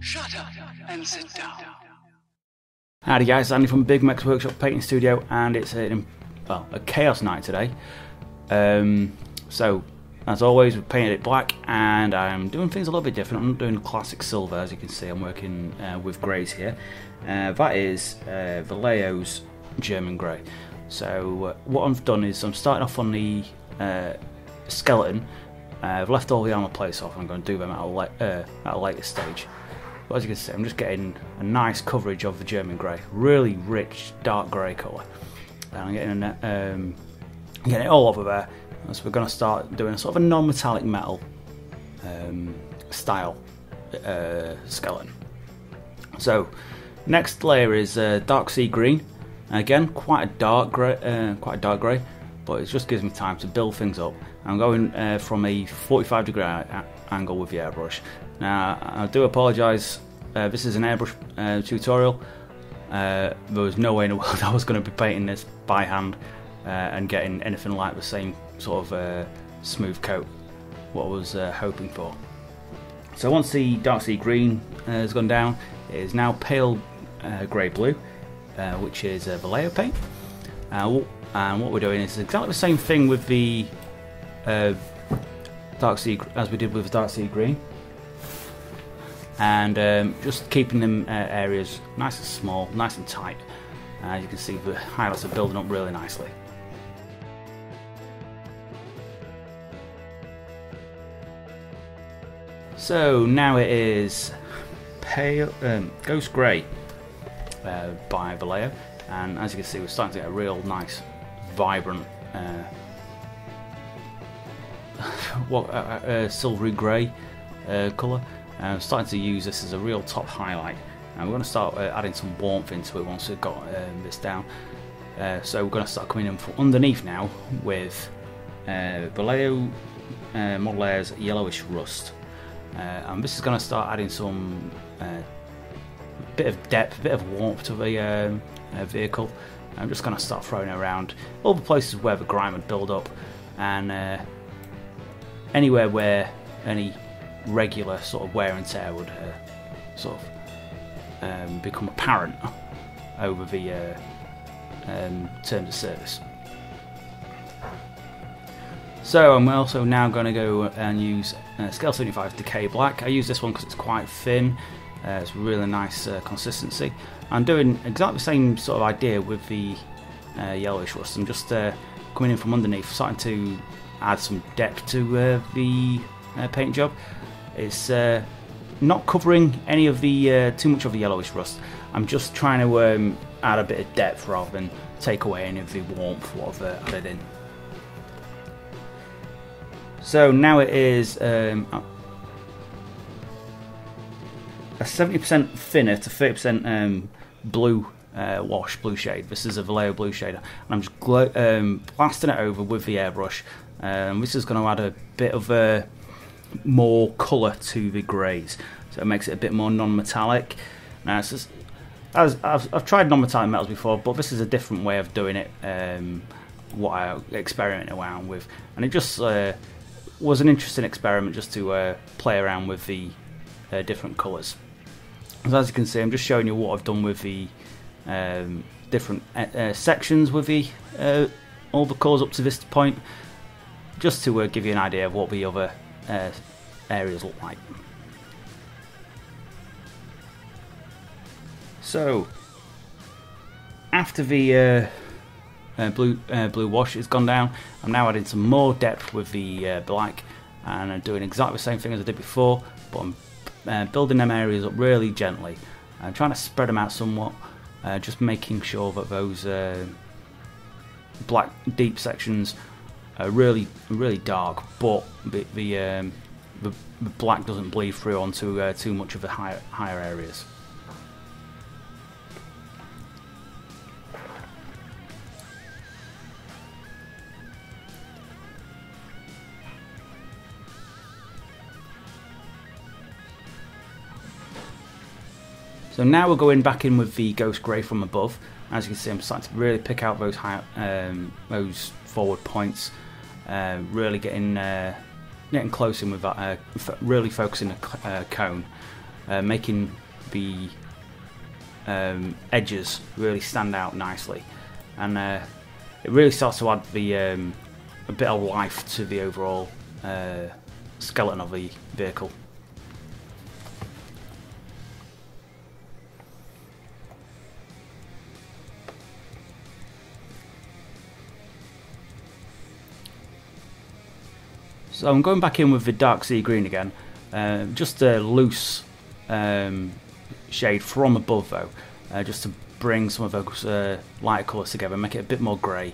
Shut up and sit down. Howdy guys, Andy from Bigmeks Workshop Painting Studio, and it's a chaos night today. So, as always, we've painted it black, and I'm doing things a little bit different. I'm not doing classic silver, as you can see. I'm working with greys here. That is Vallejo's German grey. So, what I've done is I'm starting off on the skeleton. I've left all the armour plates off, and I'm going to do them at a later stage. But as you can see, I'm just getting a nice coverage of the German grey, really rich dark grey colour, and I'm getting it all over there. So we're going to start doing a sort of a non-metallic metal style skeleton. So next layer is dark sea green. Again, quite a dark grey, but it just gives me time to build things up. I'm going from a 45-degree angle with the airbrush. Now, I do apologise, this is an airbrush tutorial. There was no way in the world I was going to be painting this by hand and getting anything like the same sort of smooth coat what I was hoping for. So once the dark sea green has gone down, it is now pale grey blue, which is Vallejo paint. And what we're doing is exactly the same thing with the dark sea as we did with the dark sea green, and just keeping them areas nice and small, nice and tight. As you can see, the highlights are building up really nicely. So now it is pale ghost grey by Vallejo, and as you can see, we're starting to get a real nice, vibrant, silvery grey colour. I'm starting to use this as a real top highlight, and we're going to start adding some warmth into it once we've got this down. So we're going to start coming in from underneath now with Vallejo model layers yellowish rust, and this is going to start adding some bit of depth, a bit of warmth to the vehicle. I'm just going to start throwing it around all the places where the grime would build up, and anywhere where any regular sort of wear and tear would sort of become apparent over the terms of service. So I'm also now going to go and use Scale 75 Decay Black. I use this one because it's quite thin. It's really nice consistency. I'm doing exactly the same sort of idea with the yellowish rust. I'm just coming in from underneath, starting to add some depth to the paint job. It's not covering any of the too much of the yellowish rust. I'm just trying to add a bit of depth rather than take away any of the warmth what I've added in. So now it is a 70% thinner to 30% blue wash, blue shade. This is a Vallejo blue shader, and I'm just blasting it over with the airbrush. This is going to add a bit of more colour to the greys, so it makes it a bit more non-metallic. Now, it's just, as I've tried non-metallic metals before, but this is a different way of doing it. What I experimented around with, and it just was an interesting experiment just to play around with the different colours. So as you can see, I'm just showing you what I've done with the different sections with the all the colours up to this point, just to give you an idea of what the other areas look like. So after the blue wash has gone down, I'm now adding some more depth with the black, and I'm doing exactly the same thing as I did before, but I'm building them areas up really gently. I'm trying to spread them out somewhat, just making sure that those black deep sections are really dark, but the black doesn't bleed through onto too much of the higher areas. So now we're going back in with the ghost grey from above. As you can see, I'm starting to really pick out those forward points, really getting close in with that, really focusing the cone. making the edges really stand out nicely, and it really starts to add the a bit of life to the overall skeleton of the vehicle. So I'm going back in with the dark sea green again, just a loose shade from above though, just to bring some of those lighter colours together, make it a bit more grey.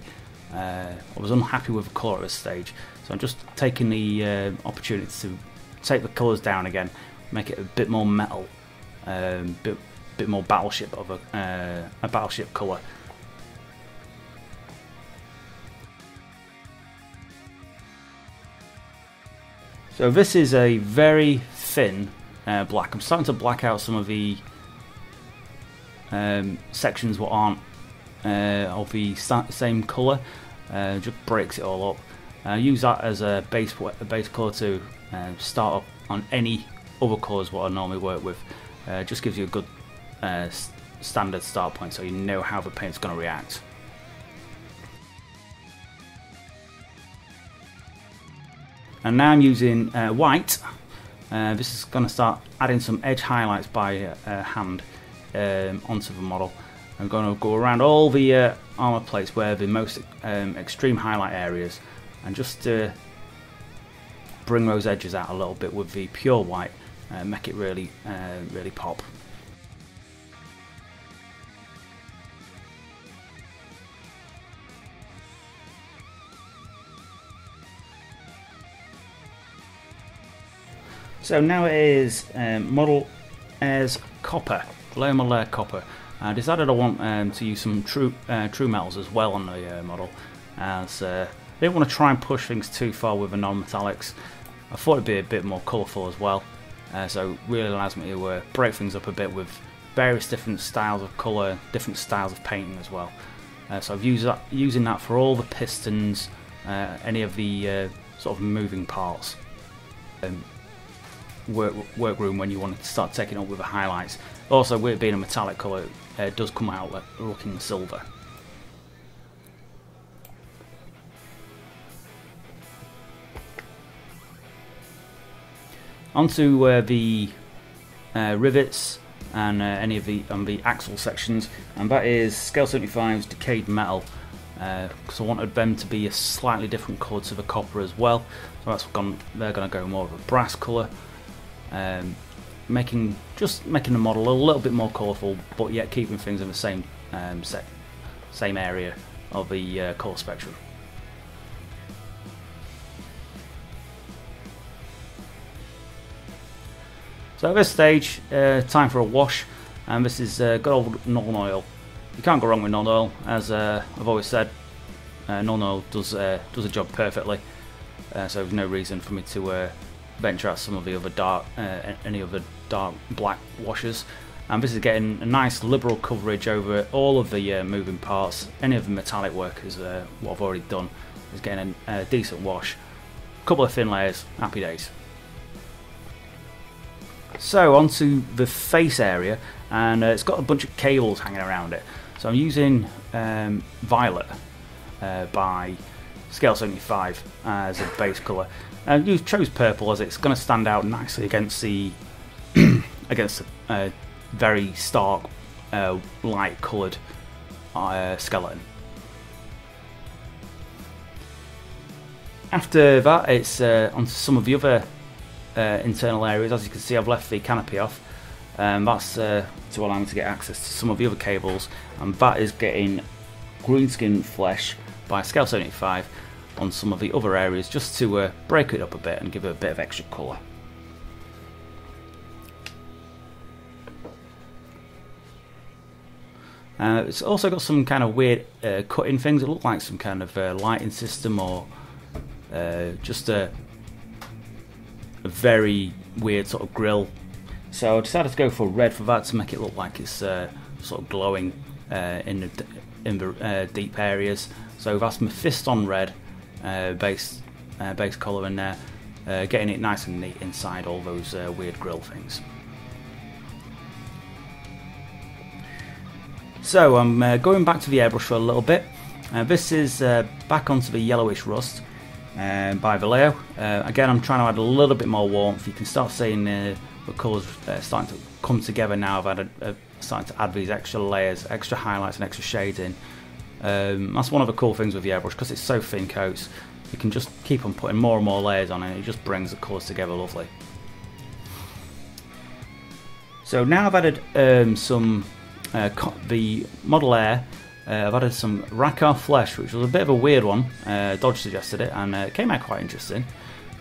I was unhappy with the colour at this stage, so I'm just taking the opportunity to take the colours down again, make it a bit more metal, bit more battleship of a battleship colour. So this is a very thin black. I'm starting to black out some of the sections what aren't of the same colour. Just breaks it all up. Use that as a base colour to start up on any other colours what I normally work with. Just gives you a good standard start point, so you know how the paint's going to react. And now I'm using white. This is going to start adding some edge highlights by hand onto the model. I'm going to go around all the armour plates where the most extreme highlight areas, and just bring those edges out a little bit with the pure white, make it really pop. So now it is model as copper, layer model air copper. I decided I want to use some true metals as well on the model, as I didn't want to try and push things too far with the non-metallics. I thought it'd be a bit more colourful as well, so it really allows me to break things up a bit with various different styles of colour, different styles of painting as well. So I've using that for all the pistons, any of the sort of moving parts. Workroom when you want to start taking up with the highlights. Also, with it being a metallic colour, it does come out looking silver. Onto the rivets and any of the axle sections, and that is Scale 75's decayed metal. Because I wanted them to be a slightly different colour to the copper as well, so they're going to go more of a brass colour. Making the model a little bit more colourful, but yet keeping things in the same area of the colour spectrum. So at this stage, time for a wash, and this is good old non-oil. You can't go wrong with non-oil, as I've always said. Non-oil does a job perfectly, so there's no reason for me to venture out some of the other any other dark black washes. And this is getting a nice liberal coverage over all of the moving parts. Any of the metallic work is what I've already done. Is getting a decent wash. A couple of thin layers, happy days. So onto the face area, and it's got a bunch of cables hanging around it. So I'm using violet by Scale 75 as a base colour. You chose purple as it's going to stand out nicely against the very stark light coloured skeleton. After that, it's onto some of the other internal areas. As you can see, I've left the canopy off. That's to allow me to get access to some of the other cables, and that is getting greenskin flesh by Scale 75 on some of the other areas, just to break it up a bit and give it a bit of extra colour. It's also got some kind of weird cutting things. It look like some kind of lighting system, or just a very weird sort of grill. So I decided to go for red for that, to make it look like it's sort of glowing in the deep areas. So that's my fist on red base colour in there, getting it nice and neat inside all those weird grill things. So I'm going back to the airbrush for a little bit. This is back onto the yellowish rust by Vallejo. Again, I'm trying to add a little bit more warmth. You can start seeing the colours starting to come together now. I've starting to add these extra layers, extra highlights and extra shades in. That's one of the cool things with the airbrush, because it's so thin coats. You can just keep on putting more and more layers on it, and it just brings the colours together lovely. So now I've added the Model Air. I've added some Racar Flesh, which was a bit of a weird one. Dodge suggested it, and it came out quite interesting.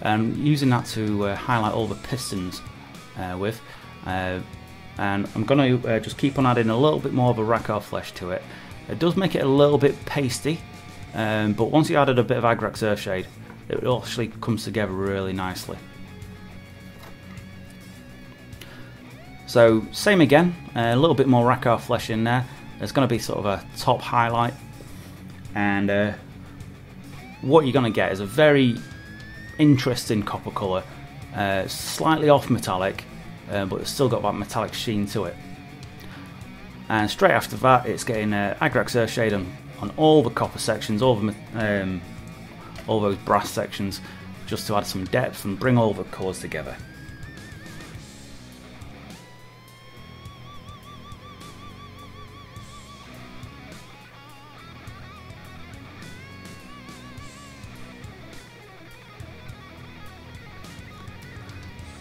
And using that to highlight all the pistons with. And I'm going to just keep on adding a little bit more of a Racar Flesh to it. It does make it a little bit pasty, but once you added a bit of Agrax Earthshade, it actually comes together really nicely. So same again, a little bit more Racar Flesh in there. There's going to be sort of a top highlight, and what you're going to get is a very interesting copper colour, slightly off metallic, but it's still got that metallic sheen to it. And straight after that, it's getting Agrax Earthshade on all the copper sections, all those brass sections, just to add some depth and bring all the colours together.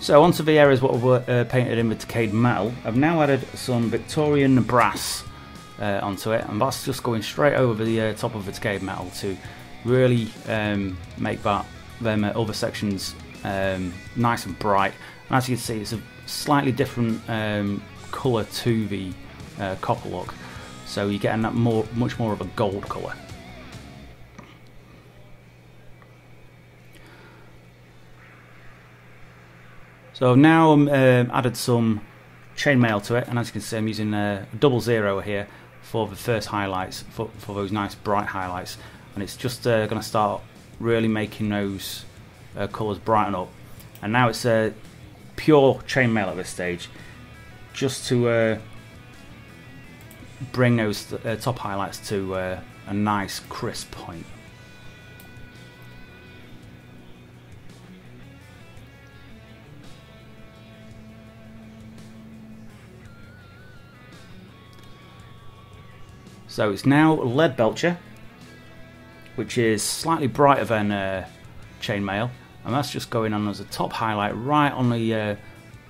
So onto the areas what were painted in the decayed metal. I've now added some Victorian brass onto it, and that's just going straight over the top of the decayed metal to really make them other sections nice and bright. And as you can see, it's a slightly different colour to the copper look, so you're getting that much more of a gold colour. So now I've added some chainmail to it, and as you can see, I'm using a 00 here for the first highlights, for those nice bright highlights, and it's just going to start really making those colours brighten up. And now it's pure chainmail at this stage, just to bring those top highlights to a nice crisp point. So it's now Lead Belcher, which is slightly brighter than chainmail, and that's just going on as a top highlight right on the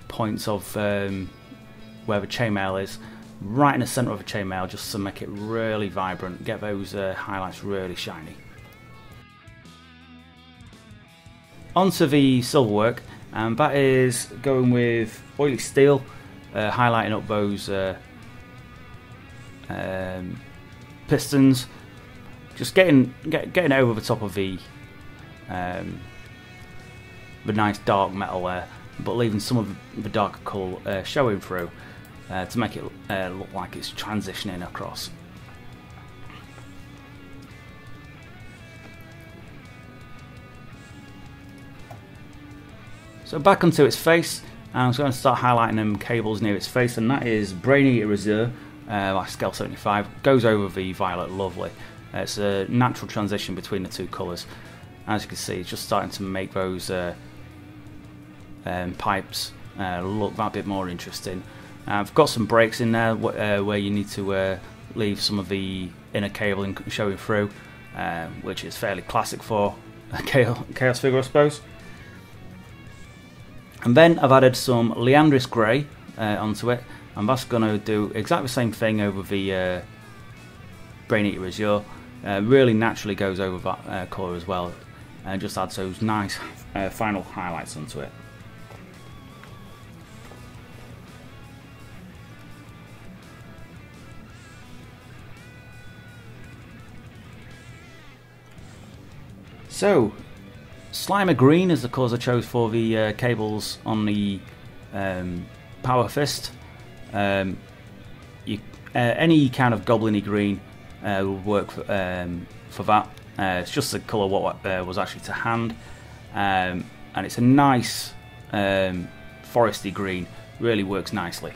points of where the chainmail is, right in the centre of the chainmail, just to make it really vibrant, get those highlights really shiny. Onto the silver work, and that is going with oily steel, highlighting up those pistons, just getting over the top of the nice dark metal there, but leaving some of the darker colour showing through to make it look like it's transitioning across. So back onto its face, and I'm going to start highlighting them cables near its face, and that is Brain Eater Reserve. Like Scale 75, goes over the violet lovely. It's a natural transition between the two colours. As you can see, it's just starting to make those pipes look that bit more interesting. I've got some breaks in there where you need to leave some of the inner cabling showing through, which is fairly classic for a Chaos figure, I suppose. And then I've added some Leandris Grey onto it, and that's going to do exactly the same thing over the Brain Eater Azure. Really naturally goes over that colour as well, and just adds those nice final highlights onto it. So, Slimer Green is the colours I chose for the cables on the Power Fist. Any kind of goblin-y green will work for that. It's just the colour what was actually to hand, and it's a nice foresty green. Really works nicely.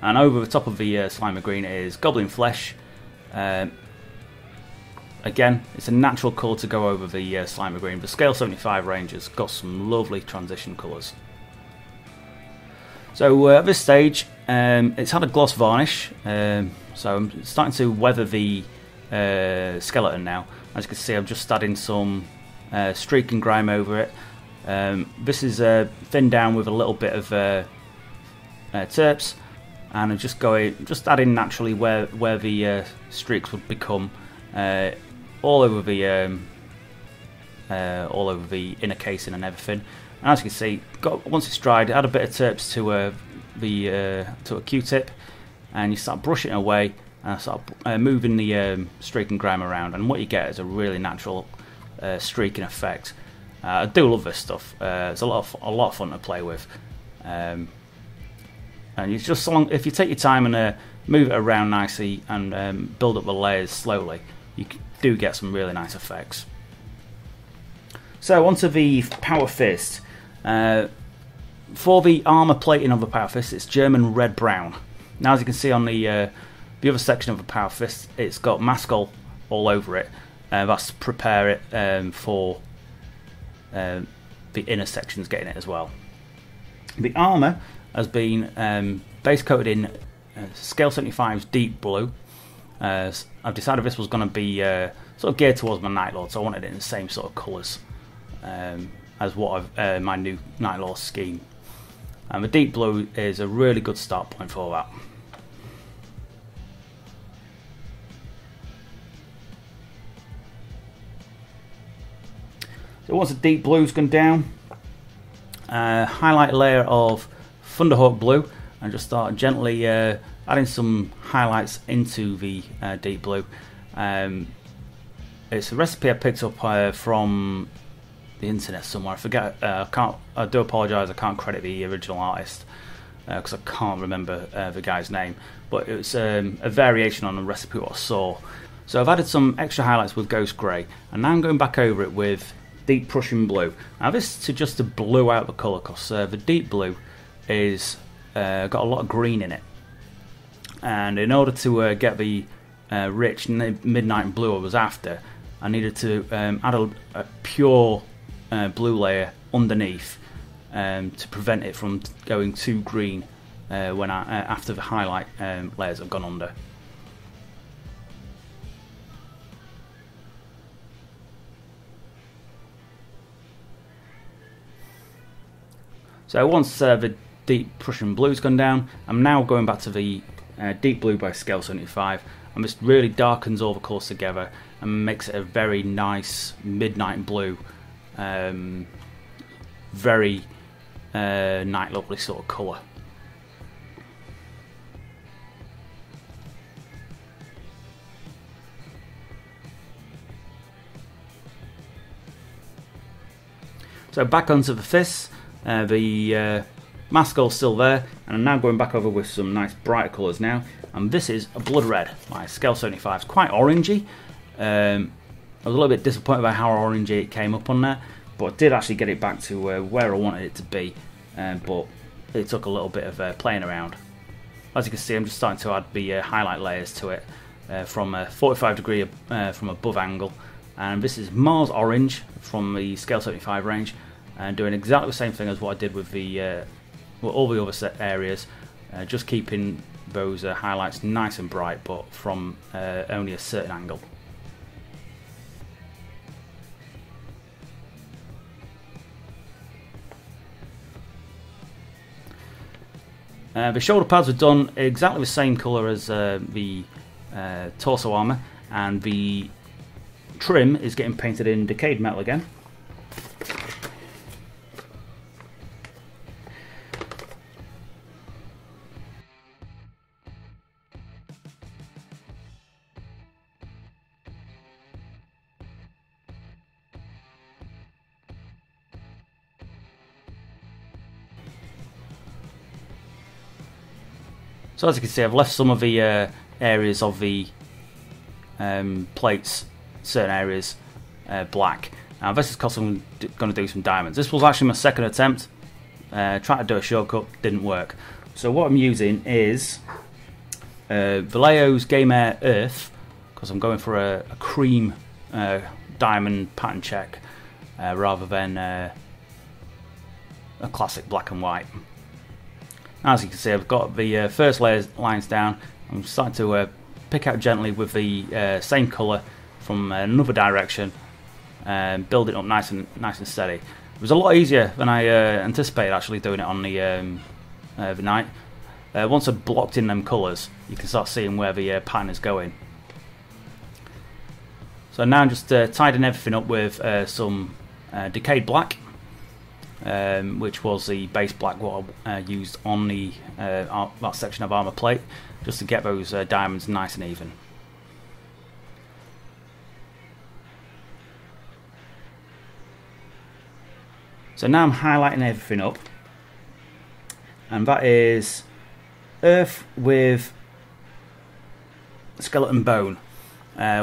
And over the top of the slimy green is Goblin Flesh. Again, it's a natural colour to go over the slimy green. The Scale 75 range has got some lovely transition colours. So at this stage, it's had a gloss varnish, so I'm starting to weather the skeleton now. As you can see, I'm just adding some streak and grime over it. This is thinned down with a little bit of terps, and I'm just adding naturally where the streaks would become all over the inner casing and everything. And as you can see, once it's dried, add a bit of terps to a Q-tip, and you start brushing it away and start moving the streak and grime around, and what you get is a really natural streaking effect. I do love this stuff. It's a lot of fun to play with, and it's just if you take your time and move it around nicely and build up the layers slowly, you do get some really nice effects. So onto the Power Fist. For the armour plating of the Power Fist, it's German red-brown. Now, as you can see on the other section of the Power Fist, it's got Maskell all over it. That's to prepare it for the inner sections getting it as well. The armour has been base coated in Scale 75's deep blue. I've decided this was going to be sort of geared towards my Night Lord, so I wanted it in the same sort of colours as what my new Night Lord scheme. And the deep blue is a really good start point for that. So once the deep blue's gone down, highlight layer of Thunderhawk blue, and just start gently adding some highlights into the deep blue. It's a recipe I picked up from the internet somewhere. I forget. I do apologise. I can't credit the original artist because I can't remember the guy's name. But it was a variation on a recipe what I saw. So I've added some extra highlights with Ghost Grey, and now I'm going back over it with Deep Prussian Blue. Now this is just to blue out the colour, because the deep blue is got a lot of green in it, and in order to get the rich midnight blue I was after, I needed to add a pure blue layer underneath to prevent it from going too green when after the highlight layers have gone under. So once the deep Prussian blue's gone down, I'm now going back to the deep blue by Scale 75, and this really darkens all the colours together and makes it a very nice midnight blue, very night lovely sort of colour. So back onto the fists. The Maskell's still there, and I'm now going back over with some nice brighter colours now, and this is a Blood Red by Scale 75. It's quite orangey. I was a little bit disappointed by how orangey it came up on there, but I did actually get it back to where I wanted it to be, but it took a little bit of playing around. As you can see, I'm just starting to add the highlight layers to it from a 45 degree from above angle, and this is Mars Orange from the Scale 75 range, and doing exactly the same thing as what I did with the all the other set areas, just keeping those highlights nice and bright, but from only a certain angle. The shoulder pads are done exactly the same colour as the torso armour, and the trim is getting painted in decayed metal again. So as you can see, I've left some of the areas of the plates, certain areas, black. Now this is because I'm going to do some diamonds. This was actually my second attempt. Tried to do a shortcut, didn't work. So what I'm using is Vallejo's Game Air Earth, because I'm going for a cream diamond pattern check rather than a classic black and white. As you can see, I've got the first lines down. I'm starting to pick out gently with the same colour from another direction and build it up nice and steady. It was a lot easier than I anticipated actually doing it on the night. Once I've blocked in them colours, you can start seeing where the pattern is going. So now I'm just tidying everything up with some decayed black, which was the base black what I used on the that section of armour plate, just to get those diamonds nice and even. So now I'm highlighting everything up, and that is Earth with Skeleton Bone,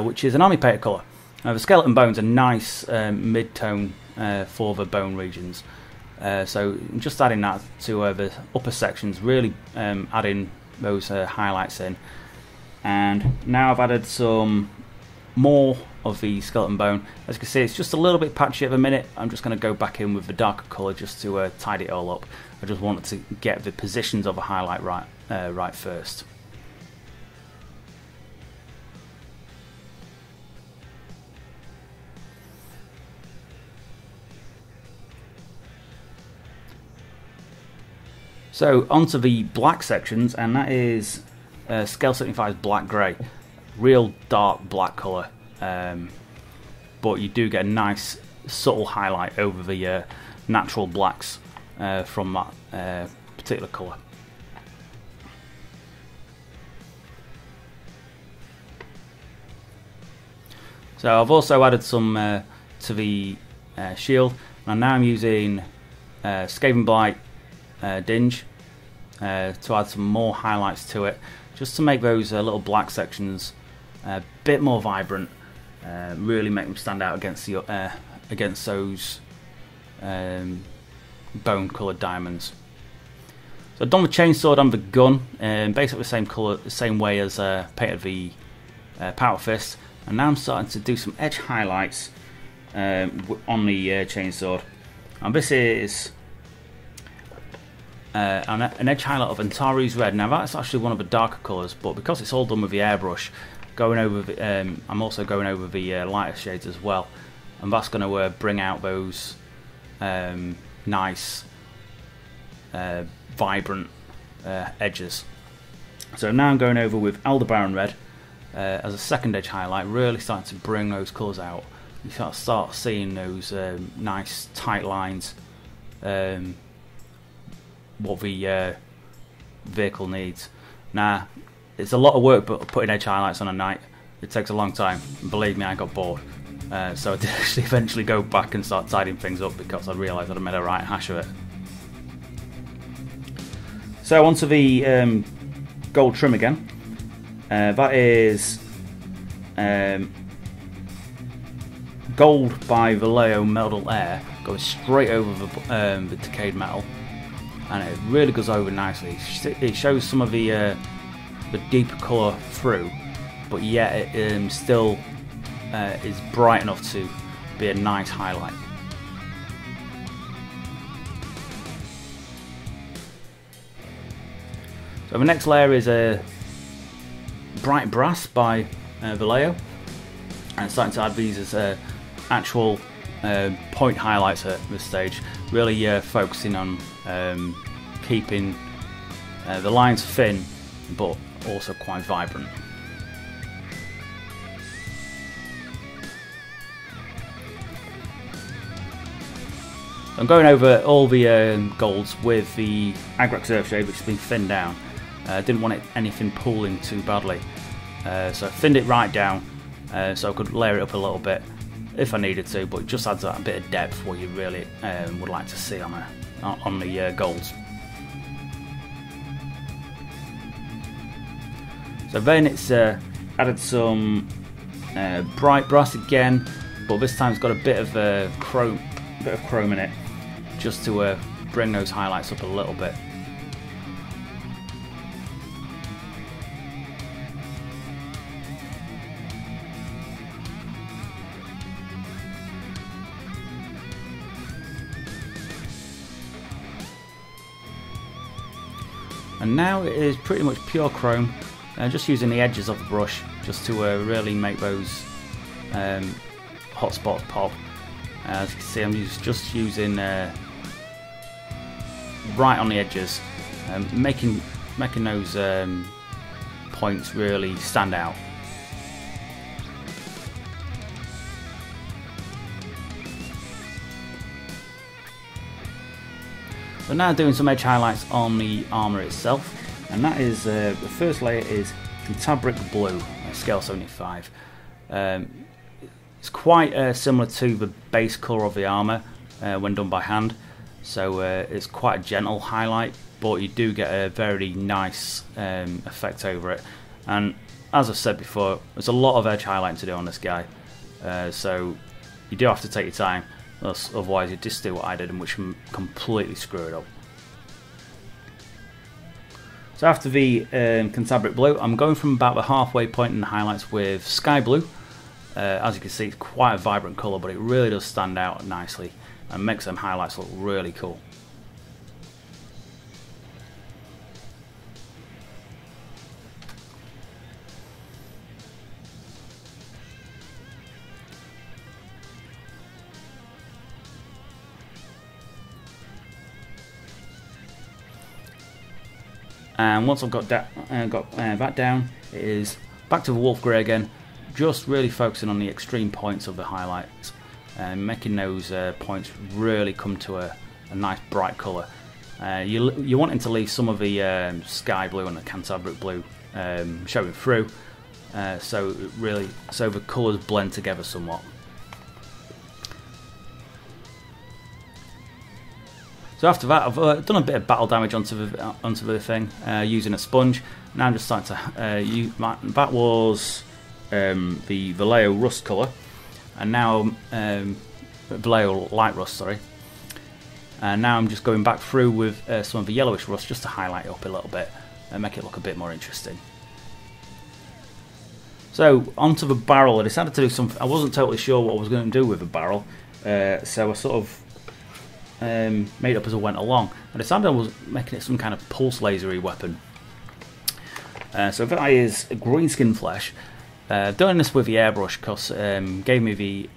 which is an army painted colour. The Skeleton Bone's a nice mid-tone for the bone regions. So I'm just adding that to the upper sections, really adding those highlights in. And now I've added some more of the Skeleton Bone. As you can see, it's just a little bit patchy at the minute. I'm just going to go back in with the darker colour just to tidy it all up. I just wanted to get the positions of a highlight right first. So onto the black sections, and that is Scale 75's Black Grey. Real dark black colour, but you do get a nice subtle highlight over the natural blacks from that particular colour. So I've also added some to the shield, and now I'm using Skaven Blight Dinge to add some more highlights to it, just to make those little black sections a bit more vibrant, really make them stand out against those bone coloured diamonds. So I've done the chainsword and the gun, basically the same colour, the same way as painted the Power Fist, and now I'm starting to do some edge highlights on the chainsword, and this is an edge highlight of Antares Red. Now that's actually one of the darker colours, but because it's all done with the airbrush, going over the, I'm also going over the lighter shades as well, and that's going to bring out those nice vibrant edges. So now I'm going over with Aldebaran Red as a second edge highlight, really starting to bring those colours out. You start seeing those nice tight lines, what the vehicle needs. Now, it's a lot of work putting edge highlights on a night. It takes a long time, and believe me, I got bored. So I did actually eventually go back and start tidying things up because I realised I'd made a right hash of it. So onto the gold trim again. That is gold by Vallejo Metal Air, goes straight over the decayed metal, and it really goes over nicely. It shows some of the deeper colour through, but yet it still is bright enough to be a nice highlight. So the next layer is a bright brass by Vallejo, and starting to add these as actual point highlights at this stage, really focusing on keeping the lines thin but also quite vibrant. I'm going over all the golds with the Agrex Earthshade, which has been thinned down. I didn't want anything pooling too badly, so I thinned it right down so I could layer it up a little bit if I needed to, but it just adds that bit of depth what you really would like to see on the golds. So then it's added some bright brass again, but this time it's got a bit of chrome in it, just to bring those highlights up a little bit. And now it is pretty much pure chrome, just using the edges of the brush just to really make those hot spots pop. As you can see, I'm just using right on the edges, making those points really stand out. So now doing some edge highlights on the armour itself, and that is the first layer is Cantabric Blue, scale 75. It's quite similar to the base colour of the armour when done by hand, so it's quite a gentle highlight, but you do get a very nice effect over it. And as I've said before, there's a lot of edge highlighting to do on this guy, so you do have to take your time. Otherwise you just do what I did, and which completely screw it up. So after the Cantabric Blue, I'm going from about the halfway point in the highlights with Sky Blue. As you can see, it's quite a vibrant colour, but it really does stand out nicely and makes them highlights look really cool. And once I've got that down, it is back to the wolf grey again, just really focusing on the extreme points of the highlights and making those points really come to a nice bright colour. You're wanting to leave some of the sky blue and the Cantabric Blue showing through, so the colours blend together somewhat. So after that, I've done a bit of battle damage onto the thing using a sponge. Now I'm just starting to use that was the Vallejo Rust colour, and now Vallejo Light Rust, sorry. And now I'm just going back through with some of the yellowish rust just to highlight it up a little bit and make it look a bit more interesting. So onto the barrel, I decided to do something. I wasn't totally sure what I was going to do with the barrel, so I sort of made it up as I went along. I decided I was making it some kind of pulse lasery weapon. So that is greenskin flesh. Doing this with the airbrush because gave me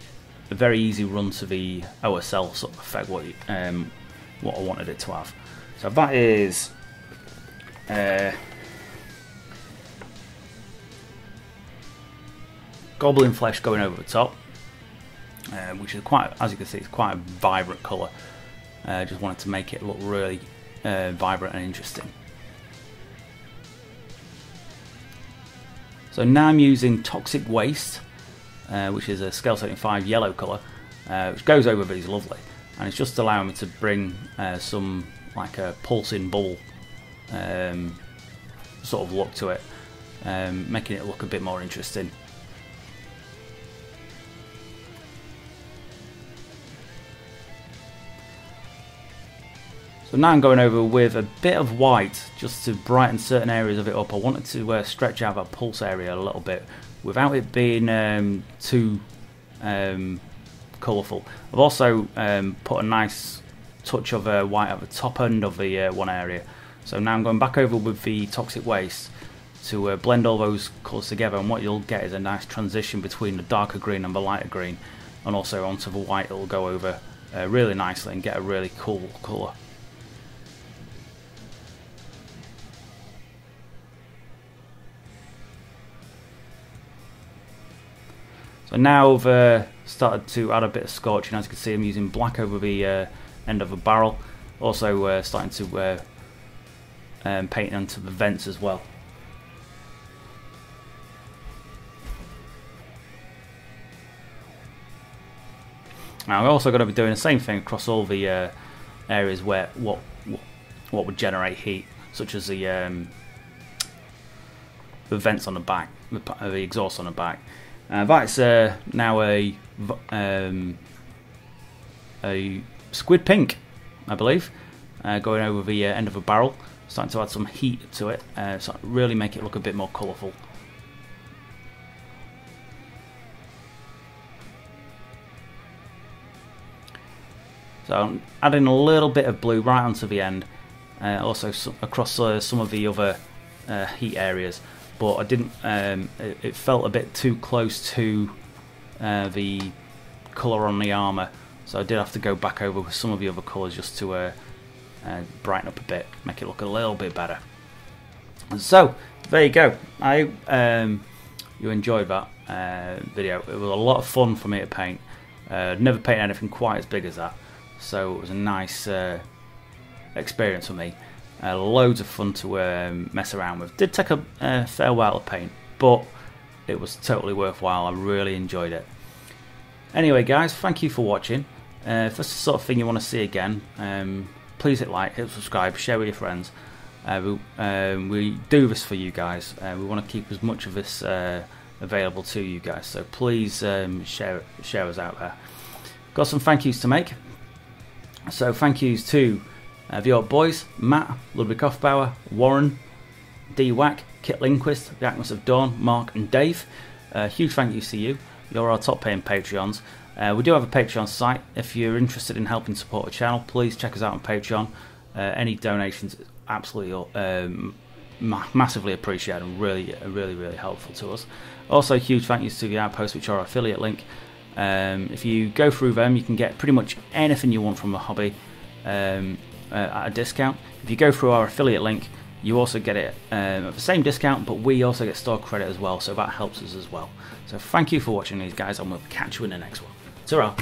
a very easy run to the OSL sort of effect what I wanted it to have. So that is goblin flesh going over the top, which is quite, as you can see, it's quite a vibrant colour. Just wanted to make it look really vibrant and interesting. So now I'm using Toxic Waste, which is a scale 75 yellow colour, which goes over these lovely, and it's just allowing me to bring some like a pulsing bubble sort of look to it, making it look a bit more interesting. So now I'm going over with a bit of white just to brighten certain areas of it up. I wanted to stretch out that pulse area a little bit without it being too colourful. I've also put a nice touch of white at the top end of the one area. So now I'm going back over with the Toxic Waste to blend all those colours together, and what you'll get is a nice transition between the darker green and the lighter green, and also onto the white. It'll go over really nicely and get a really cool colour. So now I've started to add a bit of scorching. As you can see, I'm using black over the end of the barrel. Also starting to paint onto the vents as well. Now I'm also going to be doing the same thing across all the areas where what would generate heat, such as the vents on the back, the exhaust on the back. That's now a squid pink, I believe, going over the end of a barrel, starting to add some heat to it, so really make it look a bit more colourful. So I'm adding a little bit of blue right onto the end, also across some of the other heat areas, but I didn't. It felt a bit too close to the colour on the armour, so I did have to go back over with some of the other colours just to brighten up a bit, make it look a little bit better. So there you go. You enjoyed that video. It was a lot of fun for me to paint. Never painted anything quite as big as that, so it was a nice experience for me. Loads of fun to mess around with. Did take a fair while to paint, but it was totally worthwhile. I really enjoyed it. Anyway guys, thank you for watching. If that's the sort of thing you want to see again, please hit like, hit subscribe, share with your friends. We do this for you guys. We want to keep as much of this available to you guys, so please share us out there. Got some thank yous to make. So thank yous to the Old Boys, Matt, Ludwig Hofbauer, Warren, D-Wack, Kit Lindquist, the Actness of Dawn, Mark and Dave. Huge thank yous to you. You're our top paying Patreons. We do have a Patreon site. If you're interested in helping support the channel, please check us out on Patreon. Any donations is absolutely massively appreciated and really helpful to us. Also, huge thank yous to the Outpost, which are our affiliate link. If you go through them, you can get pretty much anything you want from the hobby at a discount. If you go through our affiliate link, you also get it at the same discount, but we also get store credit as well, so that helps us as well. So thank you for watching these guys, and we'll catch you in the next one. Ta-ra!